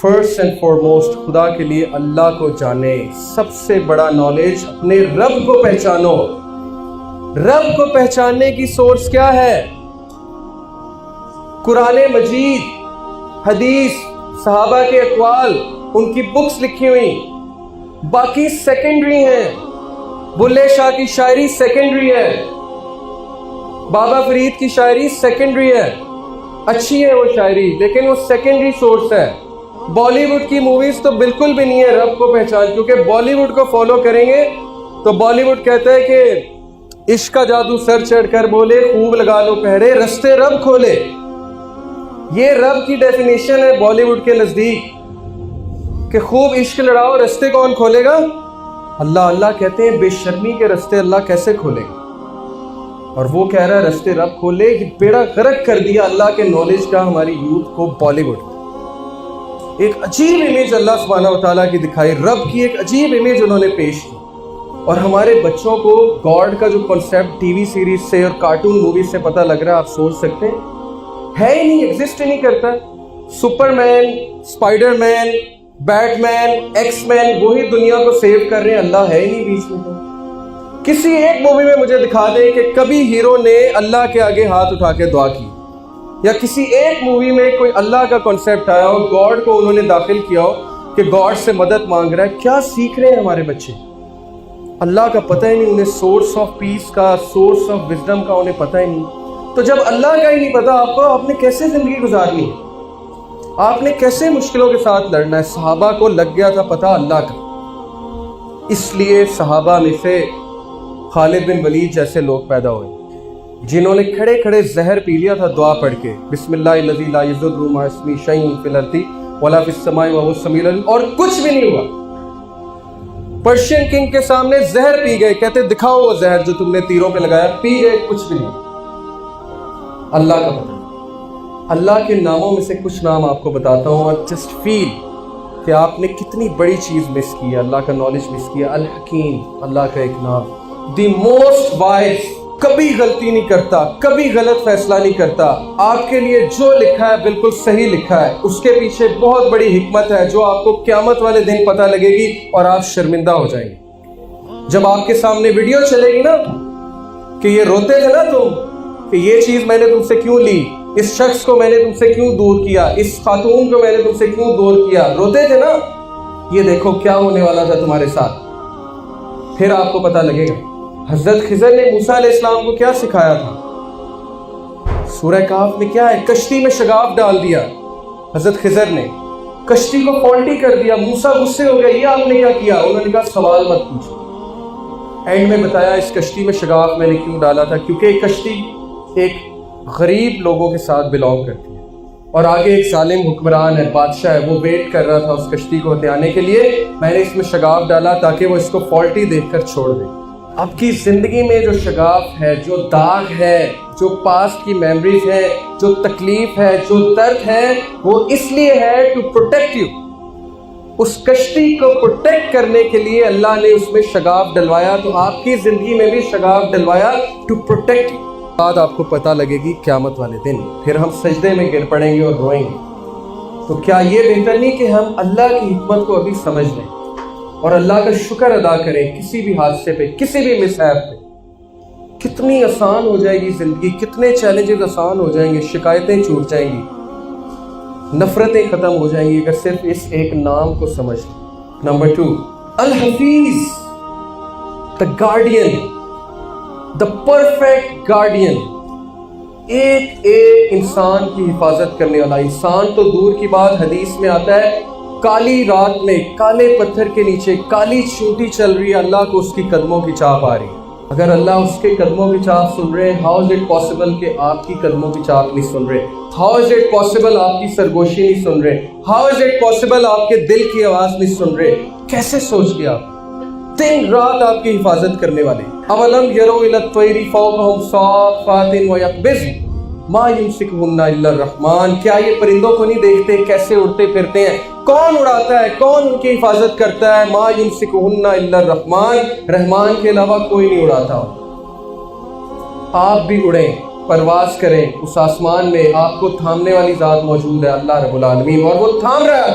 First and foremost خدا کے لیے اللہ کو جانے. سب سے بڑا نالج اپنے رب کو پہچانو. رب کو پہچاننے کی سورس کیا ہے؟ قرآن مجید، حدیث، صحابہ کے اقوال، ان کی بکس لکھی ہوئی. باقی سیکنڈری ہیں. بلے شاہ کی شاعری سیکنڈری ہے، بابا فرید کی شاعری سیکنڈری ہے. اچھی ہے وہ شاعری لیکن وہ سیکنڈری سورس ہے. بالی ووڈ کی موویز تو بالکل بھی نہیں ہے رب کو پہچان، کیونکہ بالی ووڈ کو فالو کریں گے تو بالی ووڈ کہتا ہے کہ عشق کا جادو سر چڑھ کر بولے، خوب لگا لو پہرے، رستے رب کھولے. یہ رب کی ڈیفینیشن ہے بالی ووڈ کے نزدیک کہ خوب عشق لڑاؤ، رستے کون کھولے گا؟ اللہ. اللہ کہتے ہیں بے شرمی کے رستے اللہ کیسے کھولے گا؟ اور وہ کہہ رہا ہے رستے رب کھولے. یہ بیڑا غرق کر دیا اللہ کے نالج کا ہماری یوتھ کو بالی ووڈ. ایک عجیب امیج اللہ سبحانہ و تعالیٰ کی دکھائی، رب کی ایک عجیب امیج انہوں نے پیش کی. اور ہمارے بچوں کو گاڈ کا جو کنسیپٹ ٹی وی سیریز سے اور کارٹون موویز سے پتہ لگ رہا ہے، آپ سوچ سکتے ہیں ہے ہی نہیں، ایگزسٹ ہی نہیں کرتا. سپر مین، اسپائڈر مین، بیٹ مین، ایکس مین وہی دنیا کو سیو کر رہے ہیں، اللہ ہے ہی نہیں بیچ میں. کسی ایک مووی میں مجھے دکھا دیں کہ کبھی ہیرو نے اللہ کے آگے ہاتھ اٹھا کے دعا کی، یا کسی ایک مووی میں کوئی اللہ کا کنسیپٹ آیا ہو، گاڈ کو انہوں نے داخل کیا ہو کہ گاڈ سے مدد مانگ رہا ہے. کیا سیکھ رہے ہیں ہمارے بچے؟ اللہ کا پتہ ہی نہیں، انہیں سورس آف پیس کا، سورس آف وزڈم کا انہیں پتہ ہی نہیں. تو جب اللہ کا ہی نہیں پتا آپ نے کیسے زندگی گزارنی ہے؟ آپ نے کیسے مشکلوں کے ساتھ لڑنا ہے؟ صحابہ کو لگ گیا تھا پتہ اللہ کا، اس لیے صحابہ میں سے خالد بن ولید جیسے لوگ پیدا ہوئے جنہوں نے کھڑے کھڑے زہر پی لیا تھا دعا پڑھ کے، بسم اللہ الذی لا یضر مع اسمہ شیء فی الارض ولا فی السماء وهو السمیع العلیم، اور کچھ بھی نہیں ہوا. پرشین کنگ کے سامنے زہر پی گئے، کہتے دکھاؤ وہ زہر جو تم نے تیروں پہ لگایا، پی گئے، کچھ بھی نہیں. اللہ کا پتہ. اللہ کے ناموں میں سے کچھ نام آپ کو بتاتا ہوں اور جسٹ فیل کہ آپ نے کتنی بڑی چیز مس کی ہے، اللہ کا نالج مس کیا. الحکیم اللہ کا ایک نام، دی موسٹ وائز، کبھی غلطی نہیں کرتا، کبھی غلط فیصلہ نہیں کرتا. آپ کے لیے جو لکھا ہے بالکل صحیح لکھا ہے، اس کے پیچھے بہت بڑی حکمت ہے جو آپ کو قیامت والے دن پتہ لگے گی اور آپ شرمندہ ہو جائیں گے. جب آپ کے سامنے ویڈیو چلے گی نا کہ یہ روتے تھے نا تم کہ یہ چیز میں نے تم سے کیوں لی، اس شخص کو میں نے تم سے کیوں دور کیا، اس خاتون کو میں نے تم سے کیوں دور کیا، روتے تھے نا، یہ دیکھو کیا ہونے والا تھا تمہارے ساتھ. پھر آپ کو پتہ لگے گا. حضرت خضر نے موسیٰ علیہ السلام کو کیا سکھایا تھا؟ سورہ کہف میں کیا ہے؟ کشتی میں شگاف ڈال دیا. حضرت خضر نے کشتی کو فالٹی کر دیا. موسیٰ غصے ہو گیا، یہ آپ نے کیا کیا؟ انہوں نے کہا سوال مت پوچھو. اینڈ میں بتایا اس کشتی میں شگاف میں نے کیوں ڈالا تھا، کیونکہ ایک کشتی ایک غریب لوگوں کے ساتھ بلانگ کرتی ہے اور آگے ایک ظالم حکمران ہے، بادشاہ ہے، وہ ویٹ کر رہا تھا اس کشتی کو ہتھیانے کے لیے. میں نے اس میں شگاف ڈالا تاکہ وہ اس کو فالٹی دیکھ کر چھوڑ دے. آپ کی زندگی میں جو شگاف ہے، جو داغ ہے، جو پاسٹ کی میموریز ہے، جو تکلیف ہے، جو درد ہے، وہ اس لیے ہے ٹو پروٹیکٹ یو. اس کشتی کو پروٹیکٹ کرنے کے لیے اللہ نے اس میں شگاف ڈلوایا. تو آپ کی زندگی میں بھی شگاف ڈلوایا ٹو پروٹیکٹ یو. بعد آپ کو پتہ لگے گی قیامت والے دن، پھر ہم سجدے میں گر پڑیں گے اور روئیں گے. تو کیا یہ بہتر نہیں کہ ہم اللہ کی حکمت کو ابھی سمجھ لیں اور اللہ کا شکر ادا کریں کسی بھی حادثے پہ، کسی بھی مسہاب پہ؟ کتنی آسان ہو جائے گی زندگی، کتنے چیلنجز آسان ہو جائیں گے، شکایتیں چھوٹ جائیں گی، نفرتیں ختم ہو جائیں گی اگر صرف اس ایک نام کو سمجھ لیں. Number 2، Hafeez, the guardian, the perfect guardian. ایک انسان کی حفاظت کرنے والا. انسان تو دور کی بات، حدیث میں آتا ہے کالی رات میں کالے پتھر کے نیچے کالی چونٹی چل رہی ہے، اللہ کو اس کی قدموں کی چاپ آ رہی ہے. اگر اللہ اس کے قدموں کی چاپ سن رہے، ہاؤ از اٹ پاسبل کہ آپ کی قدموں کی چاپ نہیں سن رہے؟ ہاؤ از اٹ پاسبل آپ کی سرگوشی نہیں سن رہے؟ ہاؤ از اٹ پاسبل آپ کے دل کی آواز نہیں سن رہے؟ کیسے سوچ لیا؟ دن رات آپ کی حفاظت کرنے والے. اولم یروا الی الطیر فوقہم صافات ویقبضن ما یمسکہن الا الرحمن. کیا یہ پرندوں کو نہیں دیکھتے کیسے اڑتے پھرتے ہیں؟ کون اڑاتا ہے؟ کون ان کی حفاظت کرتا ہے؟ ما یمسکہن الا الرحمن، رحمان کے علاوہ کوئی نہیں اڑاتا. آپ بھی اڑیں، پرواز کریں، اس آسمان میں آپ کو تھامنے والی ذات موجود ہے، اللہ رب العالمین، اور وہ تھام رہا ہے.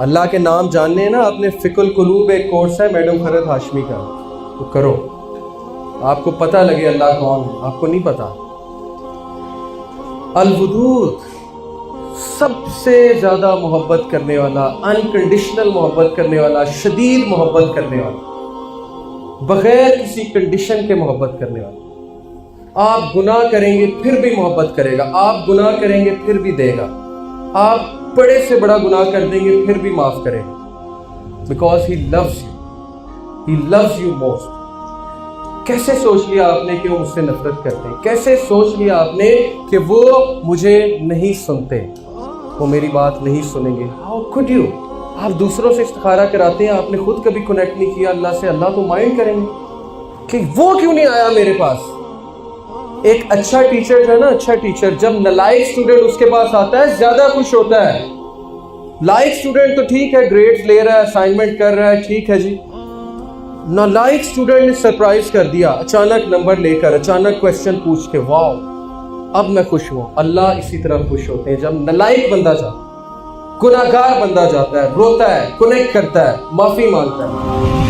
اللہ کے نام جاننے ہیں نا، اپنے فقہ القلوب ایک کورس ہے میڈم خرد ہاشمی کا، تو کرو، آپ کو پتہ لگے اللہ کون ہے، آپ کو نہیں پتا۔ الودود، سب سے زیادہ محبت کرنے والا، انکنڈیشنل محبت کرنے والا، شدید محبت کرنے والا، بغیر کسی کنڈیشن کے محبت کرنے والا۔ آپ گناہ کریں گے پھر بھی محبت کرے گا، آپ گناہ کریں گے پھر بھی دے گا، آپ بڑے سے بڑا گناہ کر دیں گے پھر بھی معاف کرے گا، because he loves you, he loves you most. کیسے سوچ لیا آپ نے کہ وہ مجھ سے نفرت کرتے ہیں؟ کیسے سوچ لیا آپ نے کہ وہ مجھے نہیں سنتے، وہ میری بات نہیں سنیں گے؟ How could you؟ آپ دوسروں سے استخارہ کراتے ہیں، آپ نے خود کبھی کنیکٹ نہیں کیا اللہ سے، اللہ تو مائنڈ کریں گے کہ وہ کیوں نہیں آیا میرے پاس۔ ایک اچھا ٹیچر جو ہے نا، اچھا ٹیچر جب نالائق اسٹوڈنٹ اس کے پاس آتا ہے زیادہ خوش ہوتا ہے۔ لائق اسٹوڈنٹ تو ٹھیک ہے، گریڈز لے رہا ہے، اسائنمنٹ کر رہا ہے، ٹھیک ہے جی۔ نالائق اسٹوڈنٹ نے سرپرائز کر دیا، اچانک نمبر لے کر، اچانک کویسچن پوچھ کے، واو اب میں خوش ہوں۔ اللہ اسی طرح خوش ہوتے ہیں جب نالائق بندہ جاتا ہے، گناہگار بندہ جاتا ہے، روتا ہے، کنیکٹ کرتا ہے، معافی مانگتا ہے۔